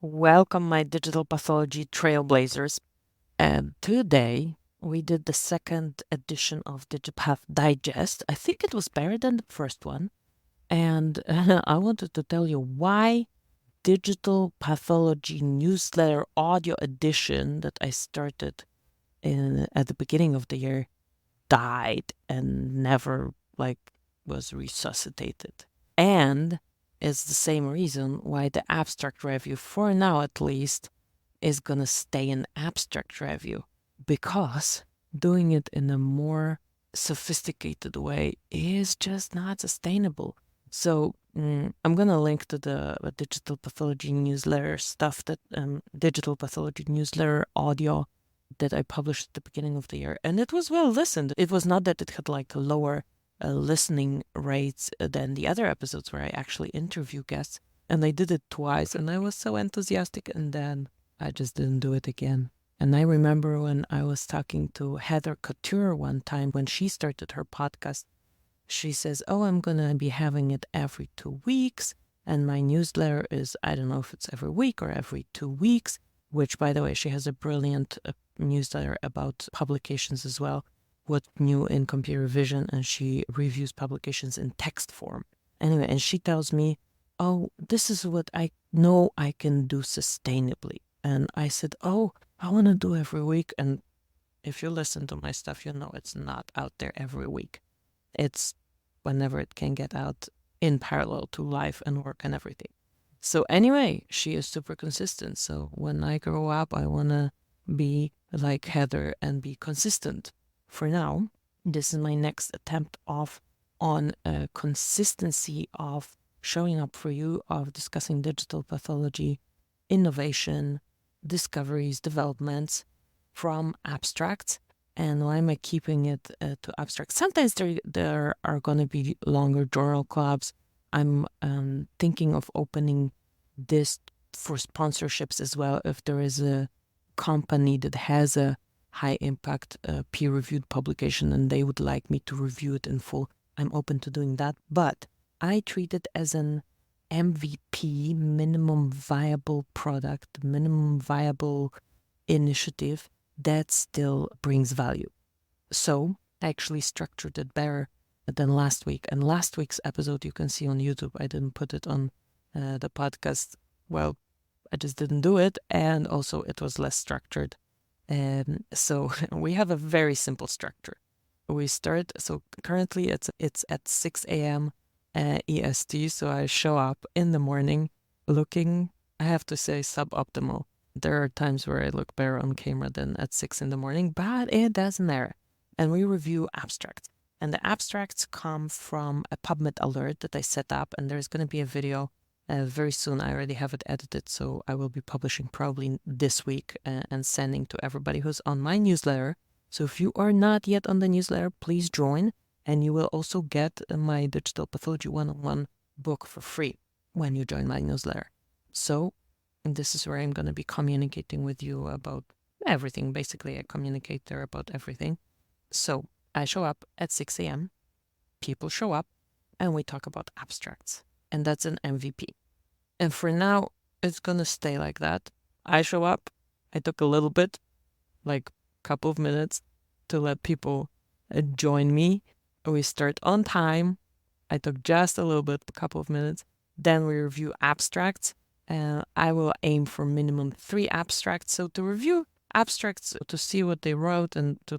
Welcome, my digital pathology trailblazers. And today we did the second edition of DigiPath Digest. I think it was better than the first one. And I wanted to tell you why digital pathology newsletter audio edition that I started at the beginning of the year died and never was resuscitated. And it's the same reason why the abstract review, for now at least, is going to stay an abstract review, because doing it in a more sophisticated way is just not sustainable. So I'm going to link to the digital pathology newsletter stuff, that digital pathology newsletter audio that I published at the beginning of the year. And it was well listened. It was not that it had lower listening rates than the other episodes where I actually interview guests. And I did it twice and I was so enthusiastic, and then I just didn't do it again. And I remember when I was talking to Heather Couture one time when she started her podcast, she says, "Oh, I'm going to be having it every 2 weeks. And my newsletter is, I don't know if it's every week or every 2 weeks," which, by the way, she has a brilliant newsletter about publications as well, what's new in computer vision, and she reviews publications in text form. Anyway, and she tells me, "Oh, this is what I know I can do sustainably." And I said, "Oh, I want to do every week." And if you listen to my stuff, you know it's not out there every week. It's whenever it can get out in parallel to life and work and everything. So anyway, she is super consistent. So when I grow up, I want to be like Heather and be consistent. For now, this is my next attempt on a consistency of showing up for you, of discussing digital pathology, innovation, discoveries, developments from abstracts. And why am I keeping it to abstract? Sometimes there are going to be longer journal clubs. I'm thinking of opening this for sponsorships as well. If there is a company that has a high impact peer-reviewed publication and they would like me to review it in full, I'm open to doing that. But I treat it as an MVP, minimum viable product, minimum viable initiative that still brings value. So I actually structured it better than last week. And last week's episode you can see on YouTube. I didn't put it on the podcast. Well, I just didn't do it. And also it was less structured. So we have a very simple structure. We start, so currently it's at 6 a.m. EST. So I show up in the morning looking, I have to say, suboptimal. There are times where I look better on camera than at 6 in the morning, but it doesn't matter. And we review abstracts. And the abstracts come from a PubMed alert that I set up, and there's going to be a video very soon. I already have it edited, so I will be publishing probably this week and sending to everybody who's on my newsletter. So if you are not yet on the newsletter, please join, and you will also get my Digital Pathology 101 book for free when you join my newsletter. So this is where I'm going to be communicating with you about everything. Basically, I communicate there about everything. So I show up at 6 a.m. People show up and we talk about abstracts. And that's an MVP. And for now, it's going to stay like that. I show up. I took a little bit, like a couple of minutes, to let people join me. We start on time. I took just a little bit, a couple of minutes. Then we review abstracts. I will aim for minimum 3 abstracts. So to review abstracts, to see what they wrote and to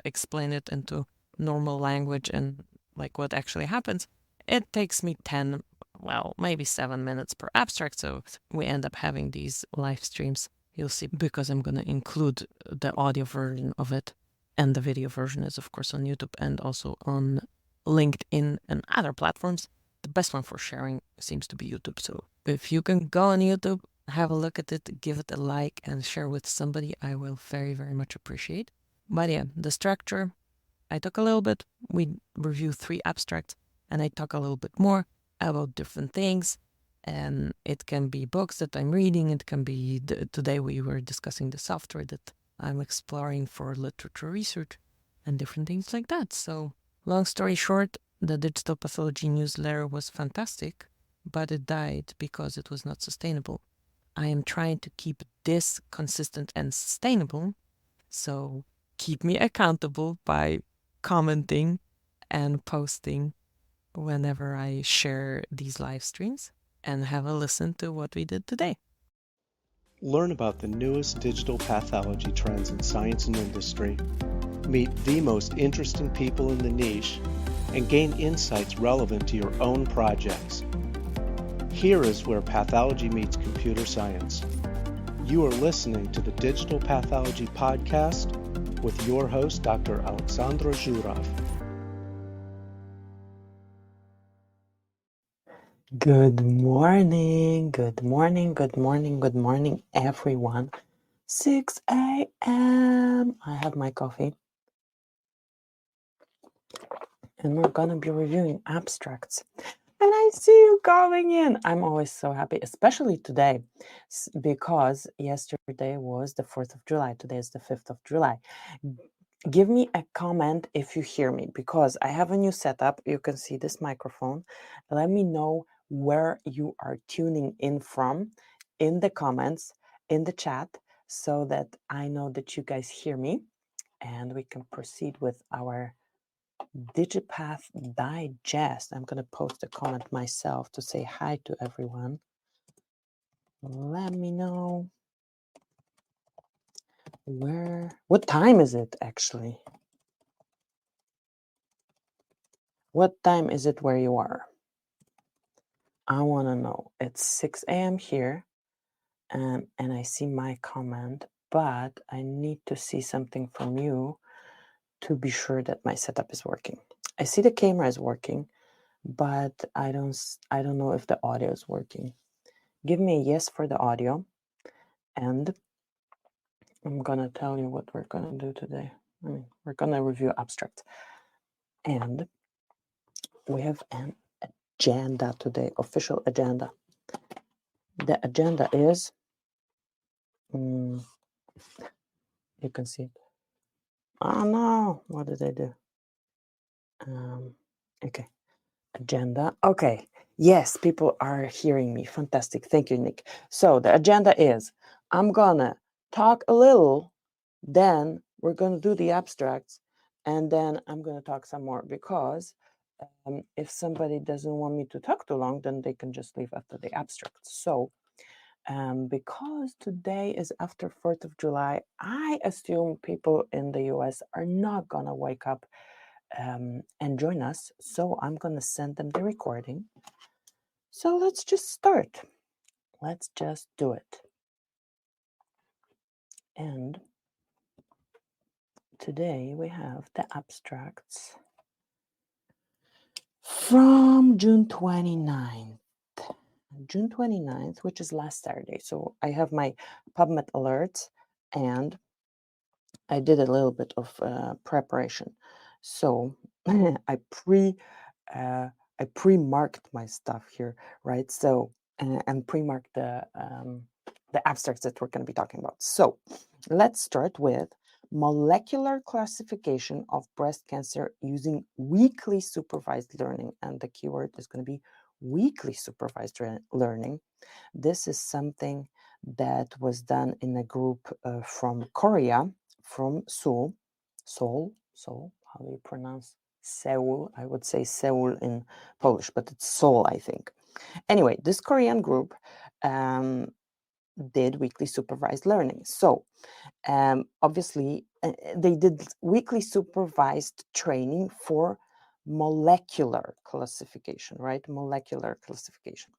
explain it into normal language and what actually happens, it takes me 10, well, maybe 7 minutes per abstract. So we end up having these live streams. You'll see, because I'm going to include the audio version of it. And the video version is, of course, on YouTube and also on LinkedIn and other platforms. The best one for sharing seems to be YouTube. So if you can go on YouTube, have a look at it, give it a like, and share with somebody, I will very, very much appreciate. But yeah, the structure, I talk a little bit. We review 3 abstracts, and I talk a little bit more about different things. And it can be books that I'm reading. It can be, today we were discussing the software that I'm exploring for literature research and different things like that. So long story short, the Digital Pathology newsletter was fantastic, but it died because it was not sustainable. I am trying to keep this consistent and sustainable. So keep me accountable by commenting and posting whenever I share these live streams, and have a listen to what we did today. Learn about the newest digital pathology trends in science and industry, meet the most interesting people in the niche, and gain insights relevant to your own projects. Here is where pathology meets computer science. You are listening to the Digital Pathology Podcast with your host, Dr. Alexandra Zhurov. Good morning, good morning, good morning, good morning, everyone. 6 a.m. I have my coffee. And we're going to be reviewing abstracts. And I see you coming in. I'm always so happy, especially today, because yesterday was the 4th of July. Today is the 5th of July. Give me a comment if you hear me, because I have a new setup. You can see this microphone. Let me know where you are tuning in from in the comments, in the chat, so that I know that you guys hear me, and we can proceed with our DigiPath Digest. I'm going to post a comment myself to say hi to everyone. Let me know what time is it actually? What time is it where you are? I want to know. It's 6 a.m. here, and I see my comment, but I need to see something from you to be sure that my setup is working. I see the camera is working, but I don't know if the audio is working. Give me a yes for the audio, and I'm gonna tell you what we're gonna do today. We're gonna review abstracts, and we have an agenda today, official agenda. The agenda is, you can see it. Oh no, what did I do? Okay, agenda. Okay, yes, people are hearing me. Fantastic, thank you, Nick. So the agenda is, I'm gonna talk a little, then we're gonna do the abstracts, and then I'm gonna talk some more, because if somebody doesn't want me to talk too long, then they can just leave after the abstracts. So because today is after 4th of July, I assume people in the US are not gonna wake up and join us. So I'm gonna send them the recording. So let's just start. Let's just do it. And today we have the abstracts from June 29th. June 29th, which is last Saturday. So I have my PubMed alerts, and I did a little bit of preparation. So I pre-marked my stuff here, right? So and pre-marked the abstracts that we're going to be talking about. So let's start with molecular classification of breast cancer using weakly supervised learning, and the keyword is going to be weakly supervised learning. This is something that was done in a group from Korea, from Seoul. How do you pronounce Seoul? I would say Seoul in Polish, but it's Seoul, I think. Anyway, this Korean group did weekly supervised learning. So obviously, they did weekly supervised training for molecular classification, right? Molecular classification.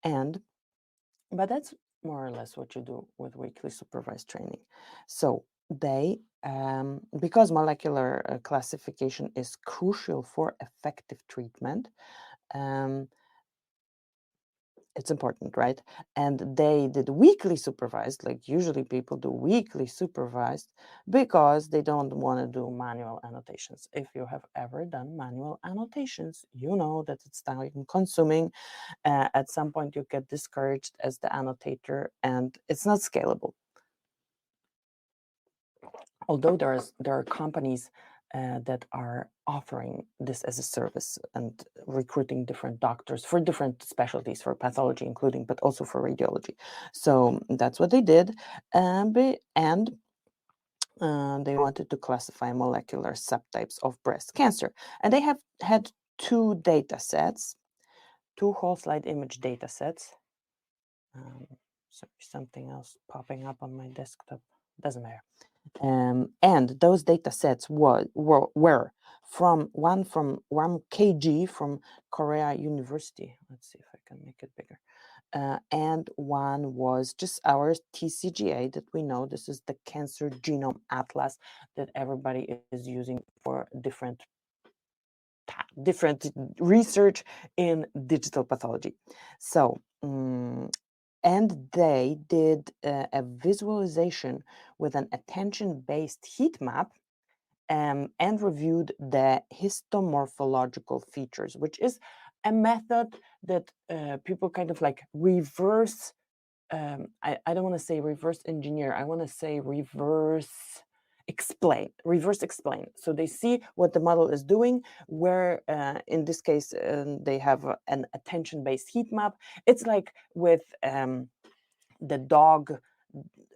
But that's more or less what you do with weekly supervised training. So they, because molecular classification is crucial for effective treatment, it's important, right? And they did weekly supervised, like usually people do weekly supervised, because they don't want to do manual annotations. If you have ever done manual annotations, you know that it's time consuming. At some point you get discouraged as the annotator, and it's not scalable. Although there are companies that are offering this as a service and recruiting different doctors for different specialties, for pathology including, but also for radiology. So that's what they did. And they wanted to classify molecular subtypes of breast cancer. And they have had two data sets, two whole slide image data sets. Sorry, something else popping up on my desktop. Doesn't matter. And those data sets were from 1 kg from Korea University. Let's see if I can make it bigger. And one was just our TCGA that we know. This is the Cancer Genome Atlas that everybody is using for different research in digital pathology. So, and they did a visualization with an attention-based heat map and reviewed the histomorphological features, which is a method that people kind of like reverse. I don't want to say reverse engineer. I want to say reverse explain. So they see what the model is doing, where in this case they have an attention-based heat map. It's like with the dog,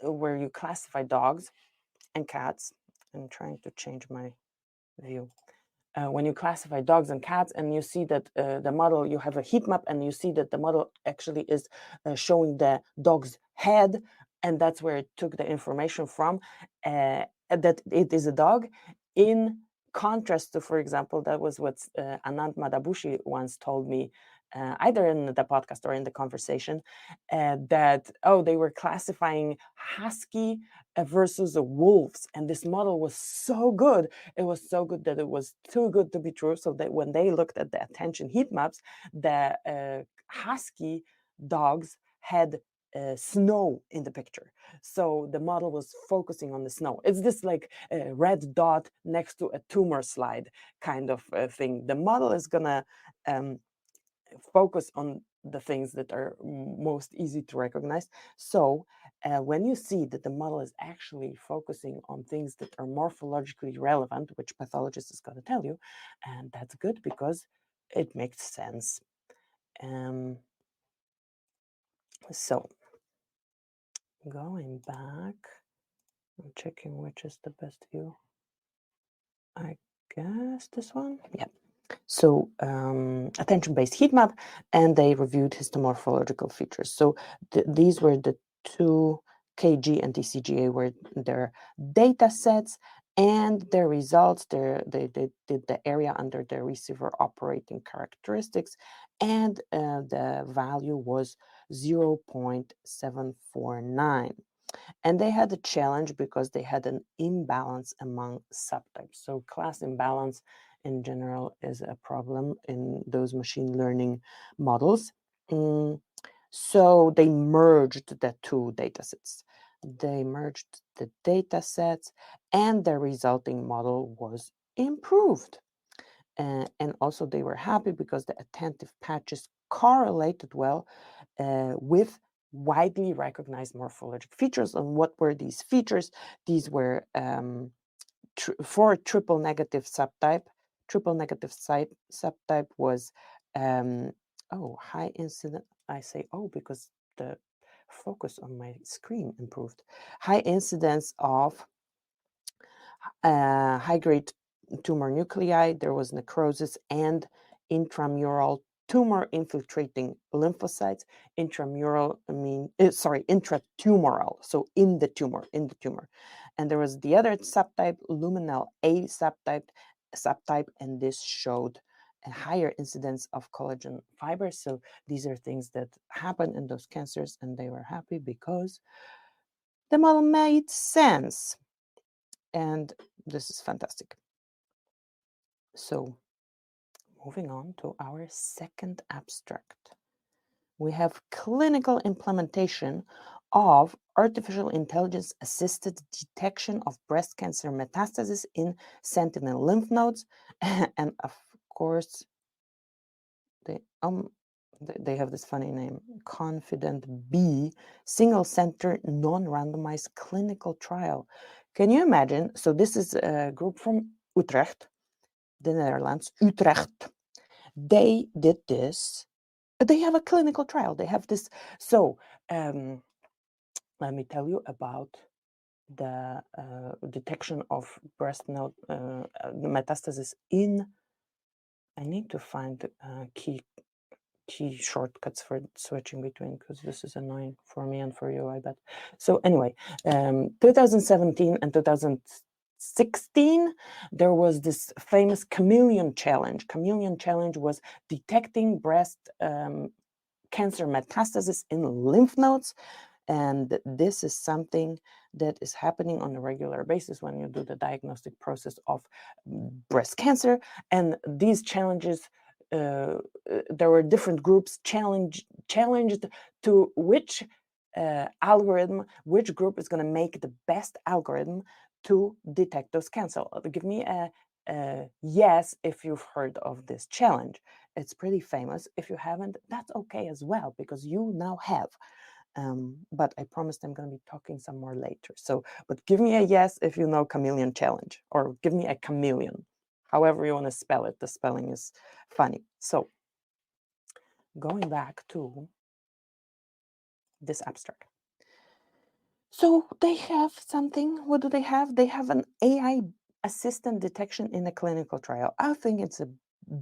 where you classify dogs and cats. I'm trying to change my view. When you classify dogs and cats, and you see that the model, you have a heat map, and you see that the model actually is showing the dog's head, and that's where it took the information from, that it is a dog. In contrast to, for example, that was what Anand Madabushi once told me, either in the podcast or in the conversation, that, they were classifying husky versus wolves, and this model was so good. It was so good that it was too good to be true, so that when they looked at the attention heat maps, the husky dogs had snow in the picture. So the model was focusing on the snow. It's this like red dot next to a tumor slide kind of thing. The model is gonna focus on the things that are most easy to recognize. So when you see that the model is actually focusing on things that are morphologically relevant, which pathologist is going to tell you, and that's good because it makes sense. So going back, I'm checking which is the best view. I guess this one. Yeah. So attention-based heat map, and they reviewed histomorphological features. So these were the two, KG and TCGA, were their data sets, and their results. They did the area under the receiver operating characteristics, and the value was 0.749. And they had a challenge because they had an imbalance among subtypes. So class imbalance in general is a problem in those machine learning models. So they merged the two data sets. They merged the data sets, and the resulting model was improved. And also they were happy because the attentive patches correlated well with widely recognized morphologic features. And what were these features? These were for triple negative subtype. Triple negative subtype was high incidence. I say because the focus on my screen improved. High incidence of high-grade tumor nuclei. There was necrosis and intramural tumor infiltrating lymphocytes. Intratumoral, so in the tumor. And there was the other subtype, luminal A subtype, and this showed a higher incidence of collagen fibers. So these are things that happen in those cancers, and they were happy because the model made sense. And this is fantastic. So moving on to our second abstract. We have clinical implementation of artificial intelligence assisted detection of breast cancer metastasis in sentinel lymph nodes. And of course, they have this funny name, Confident B, single center non-randomized clinical trial. Can you imagine? So this is a group from Utrecht, the Netherlands, Utrecht. They did this. They have a clinical trial. They have this. So let me tell you about the detection of breast node metastasis in. I need to find key shortcuts for switching between, because this is annoying for me and for you, I bet. So anyway, 2017 and 2016, there was this famous chameleon challenge. Chameleon challenge was detecting breast cancer metastasis in lymph nodes. And this is something that is happening on a regular basis when you do the diagnostic process of breast cancer. And these challenges, there were different groups challenged to which algorithm, which group is going to make the best algorithm to detect those cancer. Give me a yes if you've heard of this challenge. It's pretty famous. If you haven't, that's okay as well, because you now have. But I promised I'm going to be talking some more later. So, but give me a yes if you know chameleon challenge, or give me a chameleon, however you want to spell it. The spelling is funny. So, going back to this abstract. So they have something. What do they have? They have an AI assistant detection in a clinical trial. I think it's a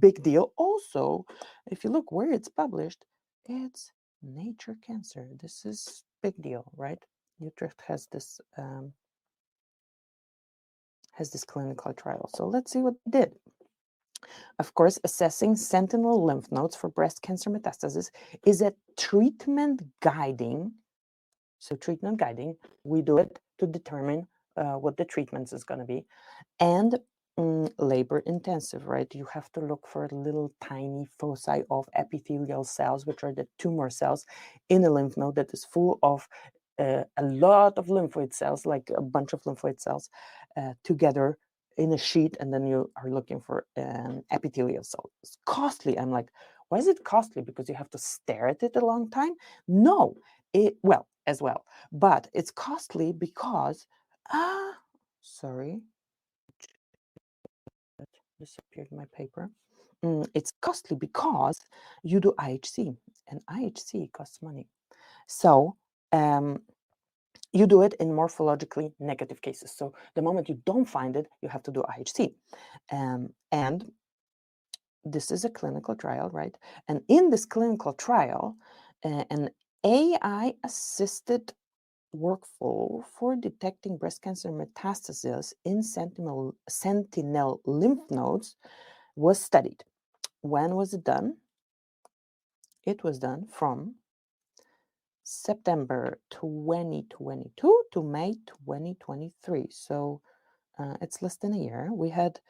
big deal. Also, if you look where it's published, it's Nature Cancer. This is big deal, right? Utrecht has this clinical trial. So let's see what they did. Of course, assessing sentinel lymph nodes for breast cancer metastasis is a treatment guiding. So treatment guiding, we do it to determine what the treatment is going to be. And labor intensive, right? You have to look for little tiny foci of epithelial cells, which are the tumor cells in a lymph node that is full of a lot of lymphoid cells, like a bunch of lymphoid cells together in a sheet, and then you are looking for an epithelial cell. It's costly. I'm like, why is it costly? Because you have to stare at it a long time? No, as well, but it's costly because sorry, disappeared my paper. It's costly because you do IHC, and IHC costs money. So you do it in morphologically negative cases. So the moment you don't find it, you have to do IHC. And this is a clinical trial, right? And in this clinical trial, an AI-assisted workflow for detecting breast cancer metastases in sentinel lymph nodes was studied. When was it done? It was done from September 2022 to May 2023. So it's less than a year. We had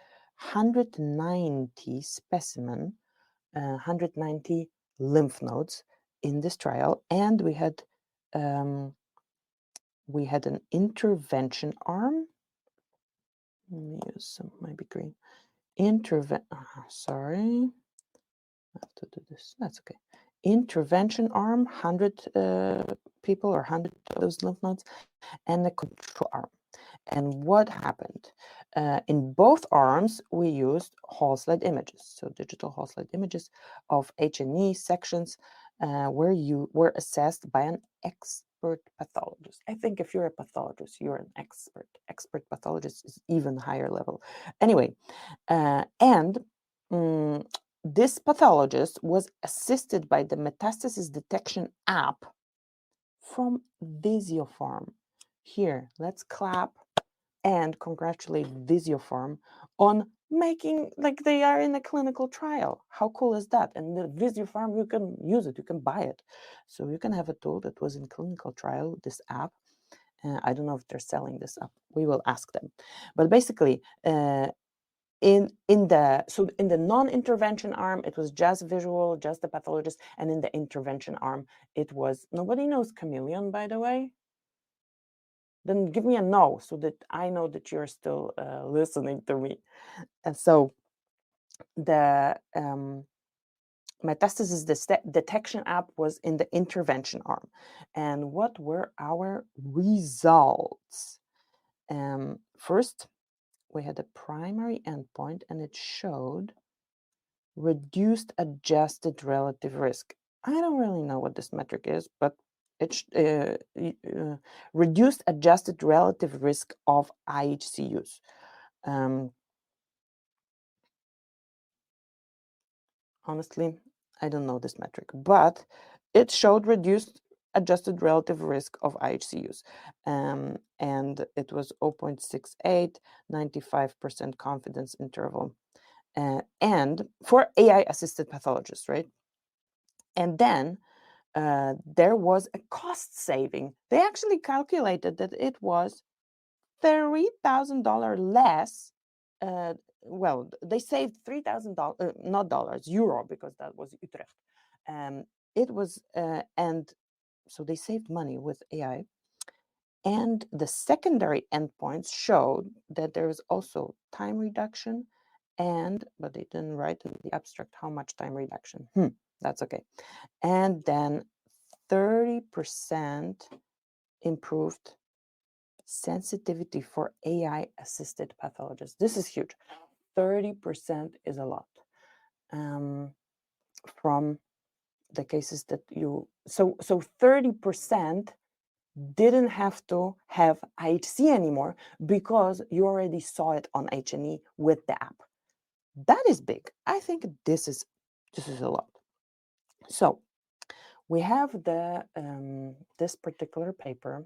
190 specimen, 190 lymph nodes in this trial, and we had an intervention arm. Let me use some, maybe green. Sorry, I have to do this. That's okay. Intervention arm, 100 people or 100 of those lymph nodes, and the control arm. And what happened? In both arms, we used whole slide images, so digital whole slide images of H&E sections were assessed by an expert pathologist. I think if you're a pathologist, you're an expert. Expert pathologist is even higher level. Anyway, this pathologist was assisted by the metastasis detection app from Visiopharm. Here, let's clap and congratulate Visiopharm on making, like, they are in a clinical trial. How cool is that? And the Visiopharm, you can use it, you can buy it. So you can have a tool that was in clinical trial, this app. I don't know if they're selling this app. We will ask them. But basically, in the non-intervention arm, it was just visual, just the pathologist, and in the intervention arm, it was, nobody knows chameleon, by the way. Then give me a no, so that I know that you're still listening to me. And so the metastasis detection app was in the intervention arm. And what were our results? First, we had a primary endpoint, and it showed reduced adjusted relative risk. I don't really know what this metric is, but it's reduced adjusted relative risk of IHCUs. Honestly, I don't know this metric, but it showed reduced adjusted relative risk of IHCUs. And it was 0.68, 95% confidence interval. And for AI-assisted pathologists, right? And then there was a cost saving. They actually calculated that it was $3,000 less. Well, they saved $3,000, not dollars, euro, because that was Utrecht. It was, and so they saved money with AI. And the secondary endpoints showed that there was also time reduction, but they didn't write in the abstract how much time reduction. That's okay. And then 30% improved sensitivity for AI-assisted pathologists. This is huge. 30% is a lot. From the cases that you... So 30% didn't have to have IHC anymore because you already saw it on H&E with the app. That is big. I think this is a lot. So we have this particular paper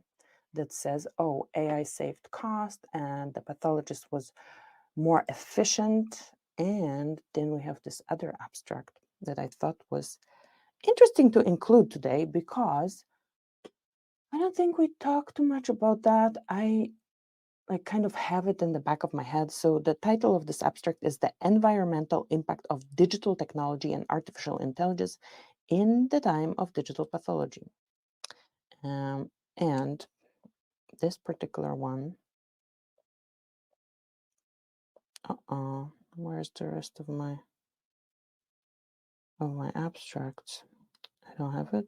that says, oh, AI saved cost and the pathologist was more efficient. And then we have this other abstract that I thought was interesting to include today because I don't think we talk too much about that. I kind of have it in the back of my head. So the title of this abstract is The Environmental Impact of Digital Technology and Artificial Intelligence in the Time of Digital Pathology. And this particular one, where's the rest of my abstracts? I don't have it.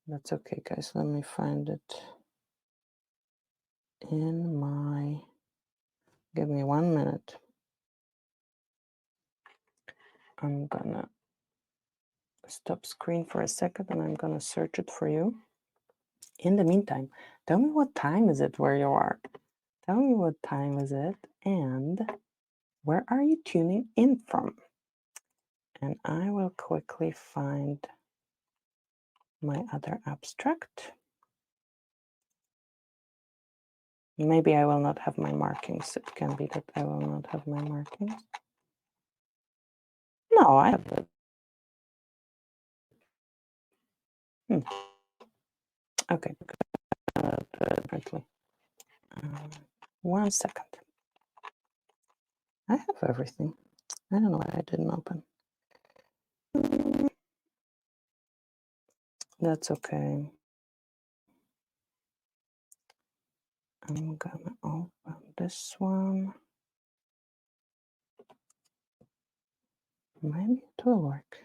That's okay, guys. Let me find it in my... Give me 1 minute. I'm gonna stop screen for a second and I'm gonna search it for you. In the meantime, tell me what time is it where you are. Tell me what time is it and where are you tuning in from? And I will quickly find my other abstract. Maybe I will not have my markings. It can be that I will not have my markings. No, I have it. Okay, differently. 1 second. I have everything. I don't know why I didn't open. That's okay. I'm gonna open this one. Maybe it will work.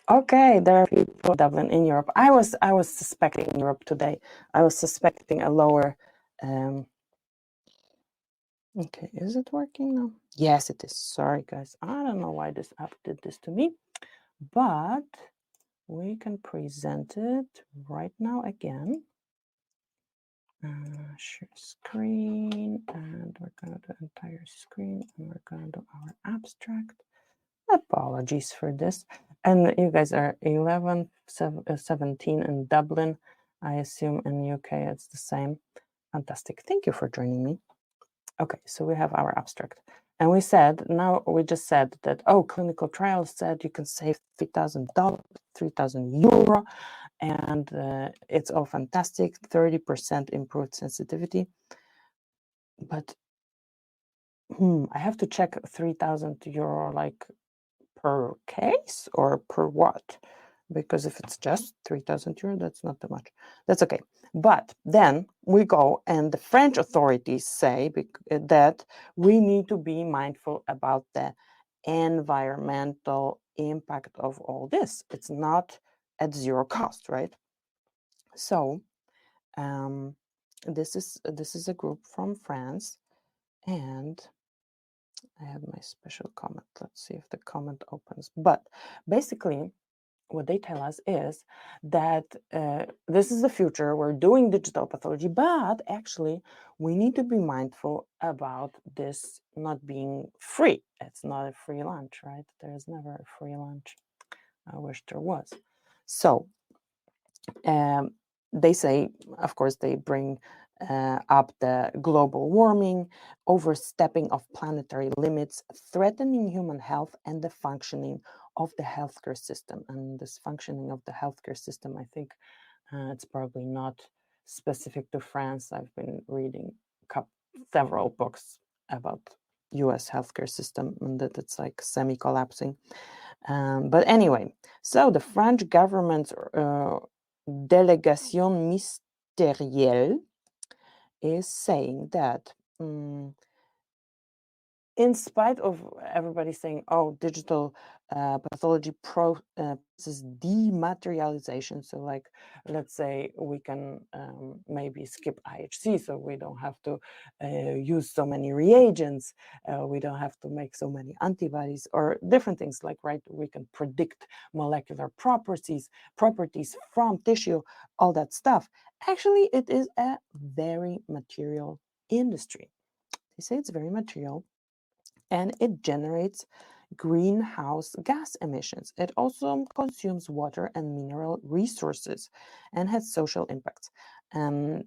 Okay, there are people in Dublin in Europe. I was suspecting in Europe today. I was suspecting a lower. Okay, is it working now? Yes, it is. Sorry, guys. I don't know why this app did this to me, but we can present it right now again. Share screen, and we're gonna do entire screen, and we're gonna do our abstract. Apologies for this. And you guys are 17 in Dublin. I assume in UK it's the same. Fantastic. Thank you for joining me. Okay, so we have our abstract. And we just said that, oh, clinical trials said you can save $3,000, €3,000, and it's all fantastic, 30% improved sensitivity. But I have to check €3,000 like per case or per what? Because if it's just €3,000, that's not that much. That's okay. But then we go and the French authorities say that we need to be mindful about the environmental impact of all this. It's not at zero cost, right? So this is a group from France, and I have my special comment. Let's see if the comment opens. But basically, what they tell us is that this is the future. We're doing digital pathology, but actually, we need to be mindful about this not being free. It's not a free lunch, right? There's never a free lunch. I wish there was. So they say, of course, they bring up the global warming, overstepping of planetary limits, threatening human health and the functioning of the healthcare system. And this functioning of the healthcare system, I think it's probably not specific to France. I've been reading several books about US healthcare system and that it's like semi-collapsing. But anyway, so the French government's Délégation Ministérielle is saying that in spite of everybody saying, oh, digital pathology processes dematerialization. So like, let's say we can maybe skip IHC, so we don't have to use so many reagents. We don't have to make so many antibodies or different things like, right, we can predict molecular properties from tissue, all that stuff. Actually, it is a very material industry. They say it's very material, and it generates greenhouse gas emissions. It also consumes water and mineral resources and has social impacts. And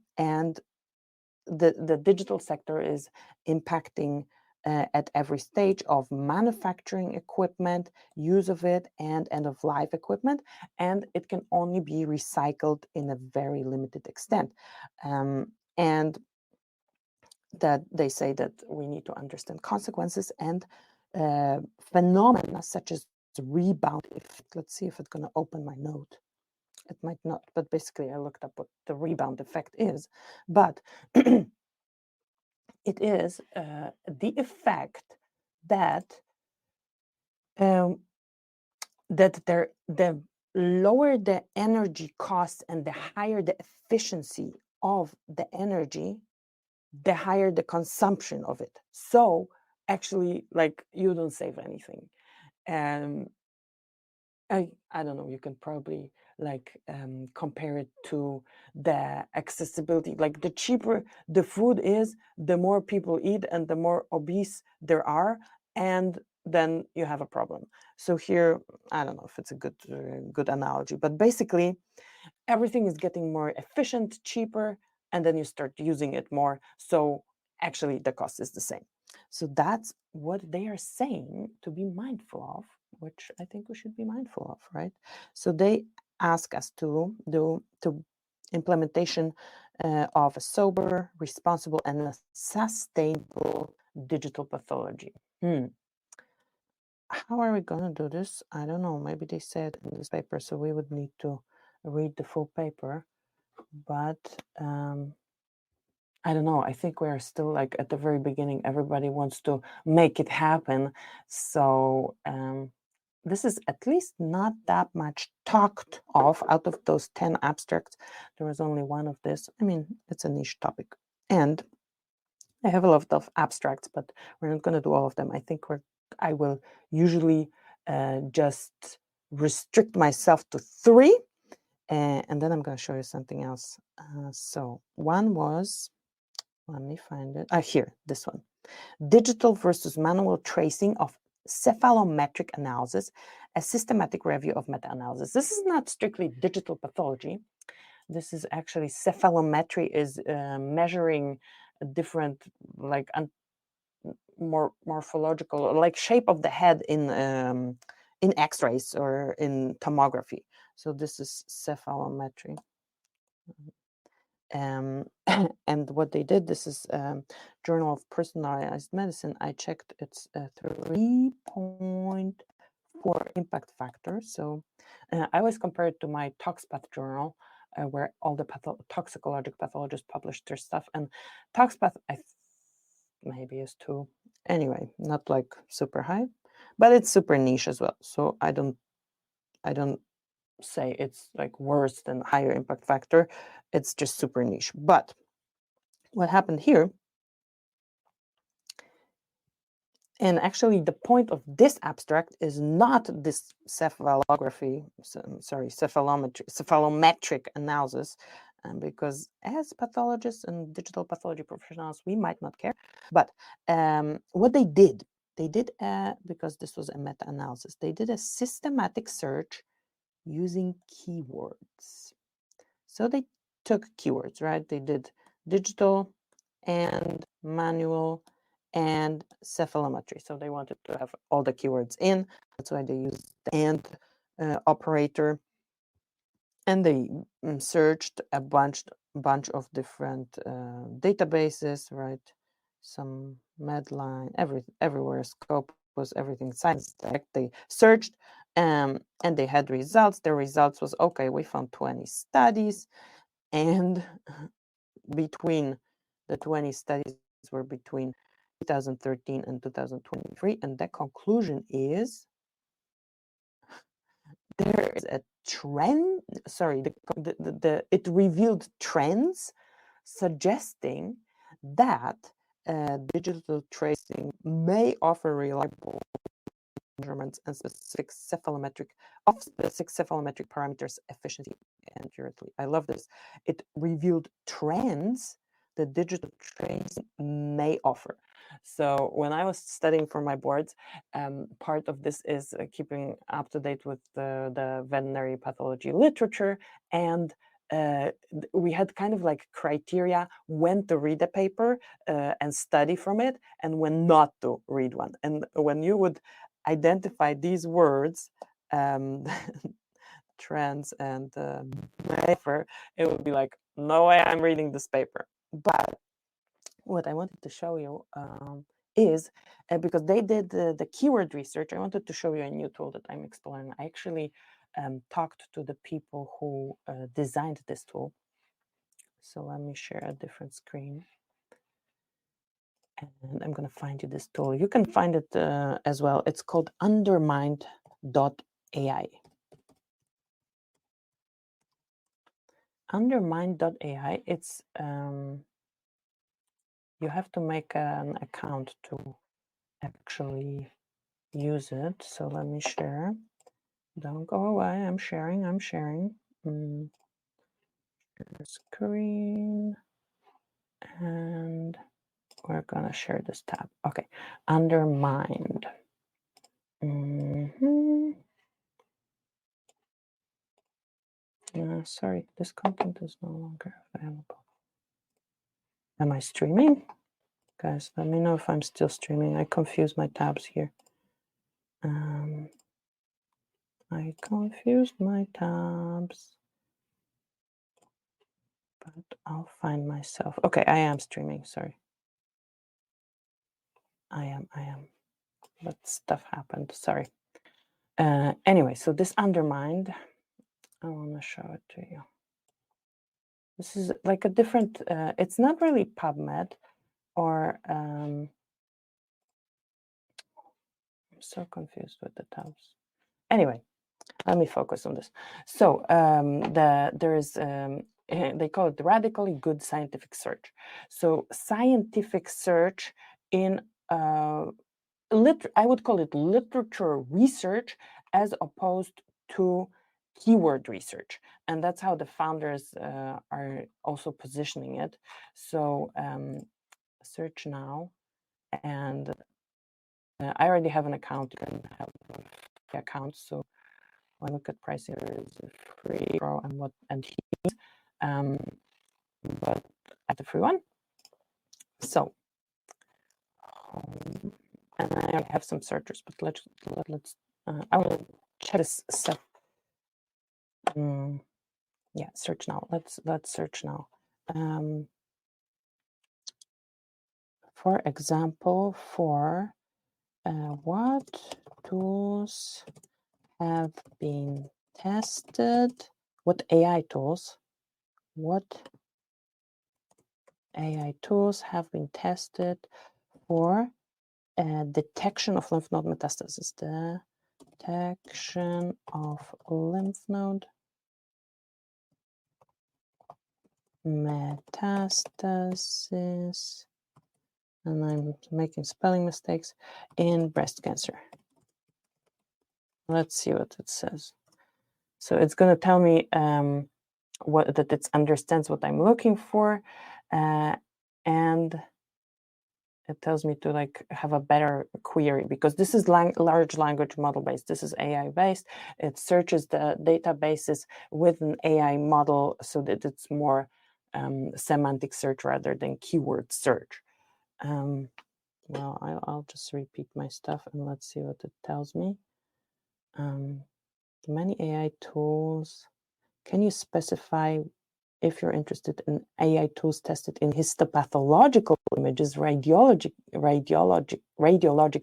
the digital sector is impacting at every stage of manufacturing equipment, use of it, and end-of-life equipment, and it can only be recycled in a very limited extent. And that they say that we need to understand consequences and phenomena such as rebound effect. Let's see if it's going to open my note. It might not, but basically I looked up what the rebound effect is. But it is the effect that the lower the energy cost and the higher the efficiency of the energy, the higher the consumption of it. So actually, like, you don't save anything. I don't know, you can probably like compare it to the accessibility. Like, the cheaper the food is, the more people eat and the more obese there are, and then you have a problem. So here, I don't know if it's a good analogy, but basically everything is getting more efficient, cheaper, and then you start using it more. So actually the cost is the same. So that's what they are saying to be mindful of, which I think we should be mindful of, right? So they ask us to do implementation of a sober, responsible, and a sustainable digital pathology. How are we going to do this? I don't know. Maybe they said in this paper, so we would need to read the full paper. But I don't know. I think we're still like at the very beginning. Everybody wants to make it happen. So this is at least not that much talked of. Out of those 10 abstracts, there was only one of this. I mean, it's a niche topic. And I have a lot of abstracts, but we're not going to do all of them. I think I will usually just restrict myself to 3. And then I'm going to show you something else. So one was, let me find it. Here, this one. Digital versus manual tracing of cephalometric analysis, a systematic review of meta-analysis. This is not strictly digital pathology. This is actually cephalometry, is measuring different, like, more morphological, like shape of the head in X-rays or in tomography. So this is cephalometry. And what they did, this is Journal of Personalized Medicine. I checked, it's 3.4 impact factor. So I always compare it to my ToxPath journal, where all the toxicologic pathologists publish their stuff. And ToxPath, maybe is 2. Anyway, not like super high, but it's super niche as well. So I don't say it's like worse than higher impact factor. It's just super niche. But what happened here, and actually the point of this abstract is not this cephalometric analysis, because as pathologists and digital pathology professionals, we might not care. But what they did, because this was a meta-analysis, they did a systematic search using keywords. So they took keywords, right? They did digital and manual and cephalometry. So they wanted to have all the keywords in. That's why they used the and operator. And they searched a bunch of different databases, right? Some Medline, everywhere, Scopus, everything, Science Tech. They searched and they had results. The results was, okay, we found 20 studies, and between the 20 studies were between 2013 and 2023, and the conclusion is there is a trend. Sorry, it revealed trends suggesting that digital tracing may offer reliable measurements and specific cephalometric parameters, efficiency and accurately. I love this. It revealed trends that digital tracing may offer. So when I was studying for my boards, part of this is keeping up to date with the veterinary pathology literature, and we had kind of like criteria when to read a paper and study from it, and when not to read one. And when you would identify these words, trends and paper, it would be like, no way I'm reading this paper. But what I wanted to show you is, because they did the keyword research, I wanted to show you a new tool that I'm exploring. I actually talked to the people who designed this tool. So let me share a different screen. And I'm going to find you this tool. You can find it as well. It's called Undermined.ai. Undermined.ai, it's you have to make an account to actually use it. So let me share. Don't go away. I'm sharing. Screen, and we're gonna share this tab. Okay, Undermined. Sorry, this content is no longer available. Am I streaming? Guys, let me know if I'm still streaming. I confused my tabs here. I confused my tabs, but I'll find myself. Okay, I am streaming, sorry. I am, but stuff happened, sorry. Anyway, so this Undermined, I want to show it to you. This is like a different, it's not really PubMed or, I'm so confused with the tabs. Anyway, let me focus on this. So there is, they call it the radically good scientific search. So scientific search in, I would call it literature research as opposed to keyword research. And that's how the founders are also positioning it. So search now, and I already have an account. You can have accounts. So when I look at pricing, there is a free pro and heat, but at the free one. So, and I have some searchers, but let's I will check this stuff. Yeah, search now. Let's search now. For example, for what tools have been tested? What AI tools? What AI tools have been tested for detection of lymph node metastasis? Detection of lymph node metastasis, and I'm making spelling mistakes, in breast cancer. Let's see what it says. So it's going to tell me that it understands what I'm looking for, and it tells me to like have a better query, because this is large language model based. This is AI based. It searches the databases with an AI model so that it's more semantic search rather than keyword search. Well, I'll just repeat my stuff and let's see what it tells me. Many AI tools. Can you specify if you're interested in AI tools tested in histopathological images, radiologic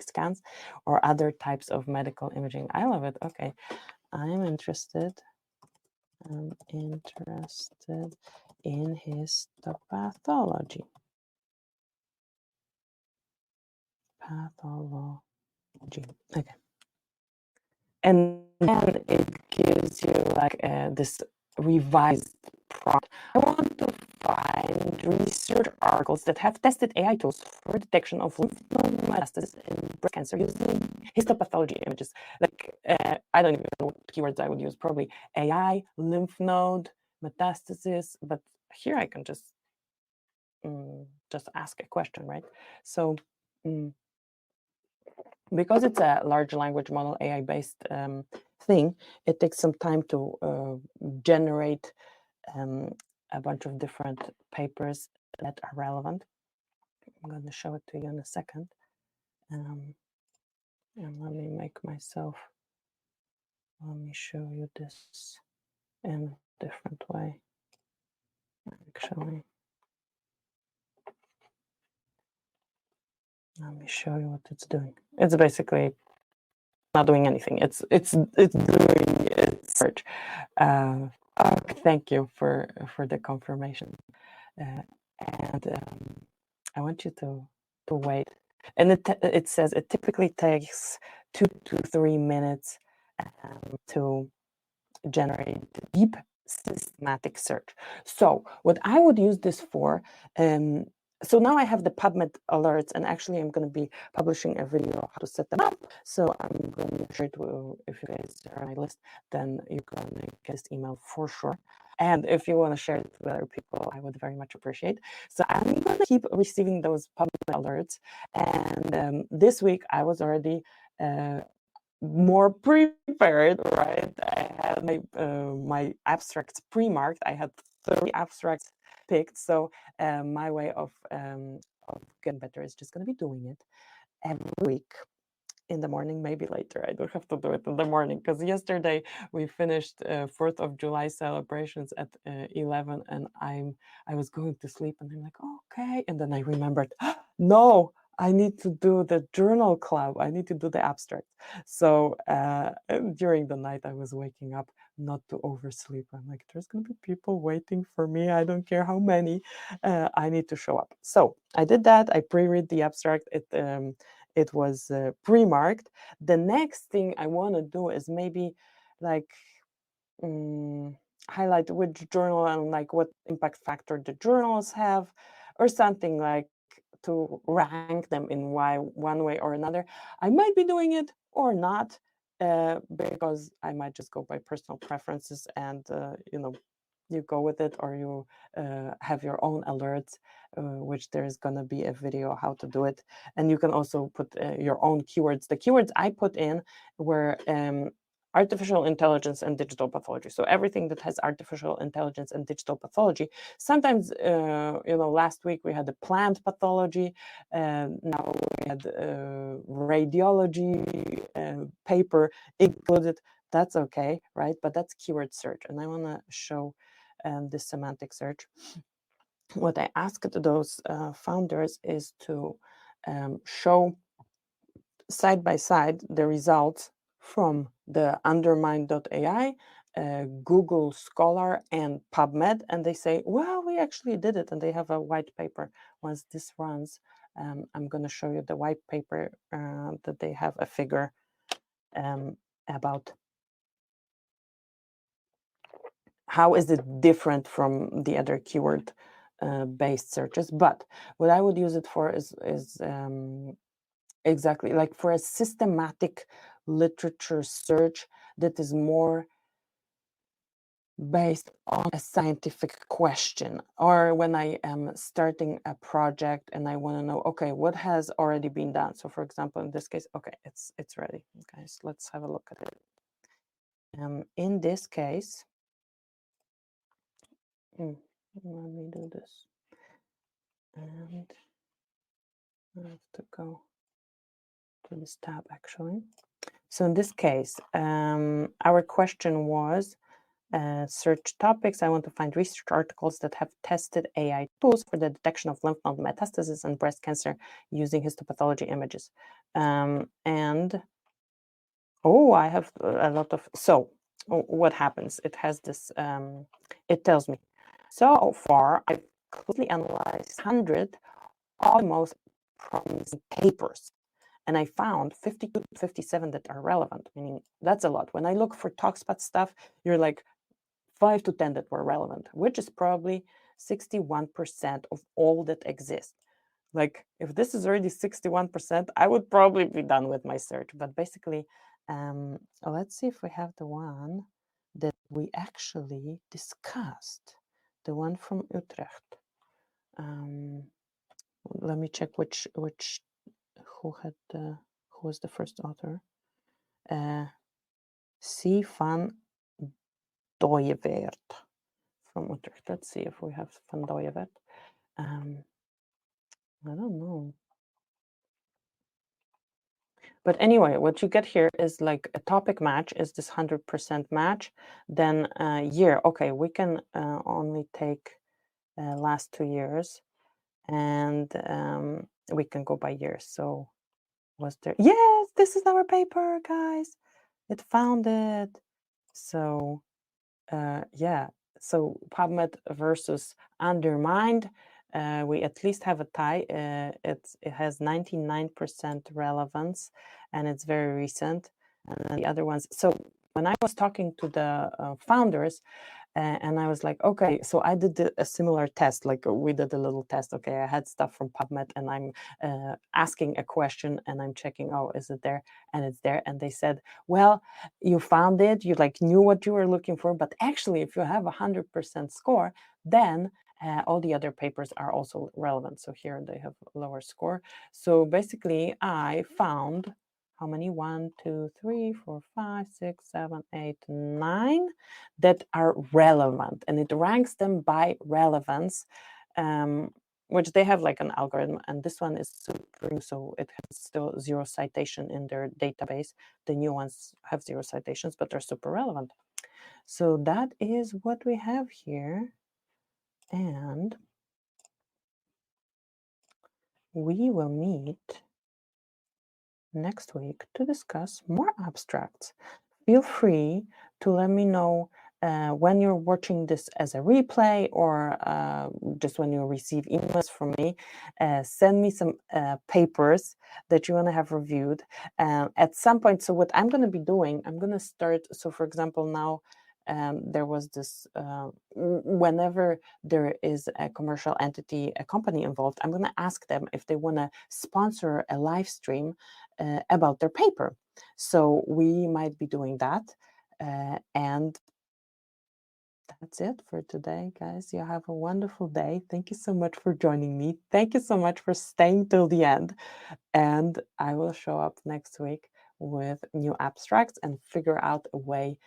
scans, or other types of medical imaging? I love it. Okay, I'm interested. I'm interested in histopathology. Pathology. Okay. And then it gives you like this revised prompt. I want to find research articles that have tested AI tools for detection of lymph node metastasis in breast cancer using histopathology images. Like, I don't even know what keywords I would use, probably AI, lymph node, metastasis, but here I can just ask a question, right? So, because it's a large language model AI-based thing, it takes some time to generate a bunch of different papers that are relevant. I'm going to show it to you in a second. And let me show you this in a different way, actually. Let me show you what it's doing. It's basically not doing anything. It's doing its search. Thank you for the confirmation. And I want you to wait. And it says it typically takes 2 to 3 minutes to generate deep systematic search. So what I would use this for, so now I have the PubMed alerts, and actually I'm going to be publishing a video how to set them up. So I'm going to share it if you guys are on my list, then you're going to get this email for sure. And if you want to share it with other people, I would very much appreciate. So I'm going to keep receiving those PubMed alerts. And this week I was already more prepared, right? I had my abstracts pre-marked. I had 30 abstracts picked. So my way of getting better is just going to be doing it every week in the morning, maybe later. I don't have to do it in the morning, because yesterday we finished 4th of July celebrations at 11, and I was going to sleep, and I'm like, okay, and then I remembered, no, I need to do the journal club. I need to do the abstract. So during the night, I was waking up not to oversleep. I'm like, there's going to be people waiting for me. I don't care how many. I need to show up. So I did that. I pre-read the abstract. It was pre-marked. The next thing I want to do is maybe like highlight which journal and like what impact factor the journals have, or something like to rank them in one way or another. I might be doing it or not, because I might just go by personal preferences, and you go with it, or you have your own alerts, which there's going to be a video how to do it. And you can also put your own keywords. The keywords I put in were artificial intelligence and digital pathology. So everything that has artificial intelligence and digital pathology. Sometimes, last week we had the plant pathology, and now we had radiology paper included. That's okay, right? But that's keyword search, and I want to show this semantic search. What I asked those founders is to show side by side the results from the Undermined.ai, Google Scholar, and PubMed, and they say, well, we actually did it, and they have a white paper. Once this runs, I'm going to show you the white paper that they have a figure about how is it different from the other keyword based searches? But what I would use it for is exactly like for a systematic literature search that is more based on a scientific question, or when I am starting a project and I want to know, okay, what has already been done? So for example, in this case, okay, it's ready. Guys, let's have a look at it. In this case, let me do this. And I have to go to this tab actually. So in this case, our question was search topics. I want to find research articles that have tested AI tools for the detection of lymph node metastasis and breast cancer using histopathology images. And oh, I have a lot of, so what happens? It has this, it tells me, so far I've completely analyzed 100 almost promising papers. And I found 52 to 57 that are relevant, meaning that's a lot. When I look for TalkSpot stuff, you're like 5 to 10 that were relevant, which is probably 61% of all that exists. Like if this is already 61%, I would probably be done with my search. But basically, let's see if we have the one that we actually discussed, the one from Utrecht. Let me check which who was the first author. C. van Dooyeweerd from Utrecht. Let's see if we have van Dooyeweerd. I don't know. But anyway, what you get here is like a topic match is this 100% match. Then year, okay, we can only take last 2 years, and we can go by years. So was there? Yes, this is our paper, guys. It found it. So yeah, so PubMed versus Undermined. We at least have a tie. It has 99% relevance, and it's very recent. And then the other ones. So when I was talking to the founders, and I was like, okay, so I did a similar test. Like we did a little test. Okay, I had stuff from PubMed, and I'm asking a question, and I'm checking. Oh, is it there? And it's there. And they said, well, you found it. You like knew what you were looking for. But actually, if you have 100% score, then all the other papers are also relevant. So here they have a lower score. So basically, I found how many? 1, 2, 3, 4, 5, 6, 7, 8, 9 that are relevant, and it ranks them by relevance, which they have like an algorithm. And this one is super new, so it has still 0 citation in their database. The new ones have 0 citations, but they're super relevant. So that is what we have here. And we will meet next week to discuss more abstracts. Feel free to let me know when you're watching this as a replay, or just when you receive emails from me. Send me some papers that you want to have reviewed at some point. So what I'm going to be doing, I'm going to start. So for example, now there was this, whenever there is a commercial entity, a company involved, I'm going to ask them if they want to sponsor a live stream about their paper. So we might be doing that. And that's it for today, guys. You have a wonderful day. Thank you so much for joining me. Thank you so much for staying till the end. And I will show up next week with new abstracts and figure out a way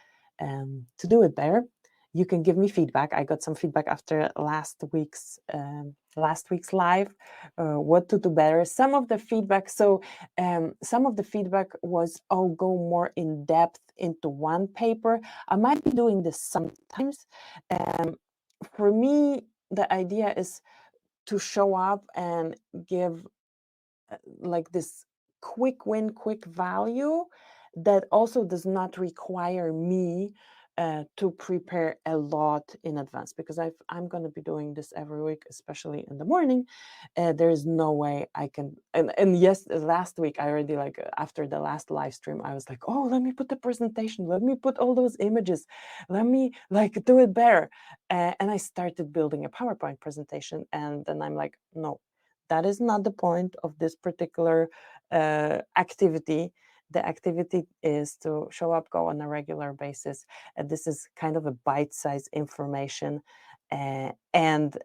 to do it better. You can give me feedback. I got some feedback after last week's live, what to do better. Some of the feedback, some of the feedback was, oh, go more in depth into one paper. I might be doing this sometimes. For me, the idea is to show up and give like this quick win, quick value that also does not require me to prepare a lot in advance, because I'm going to be doing this every week, especially in the morning. There is no way I can. And yes, last week I already, like, after the last live stream, I was like, oh, let me put the presentation, let me put all those images, let me, like, do it better. And I started building a PowerPoint presentation, and then I'm like, no, that is not the point of this particular activity. The activity is to show up, go on a regular basis. This is kind of a bite-sized information, and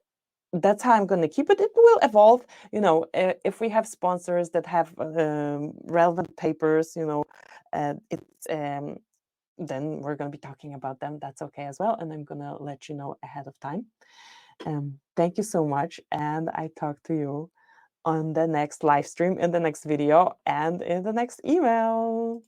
that's how I'm going to keep it. It will evolve, if we have sponsors that have relevant papers, it's then we're going to be talking about them. That's okay as well, and I'm going to let you know ahead of time. Thank you so much, and I talk to you on the next live stream, in the next video, and in the next email.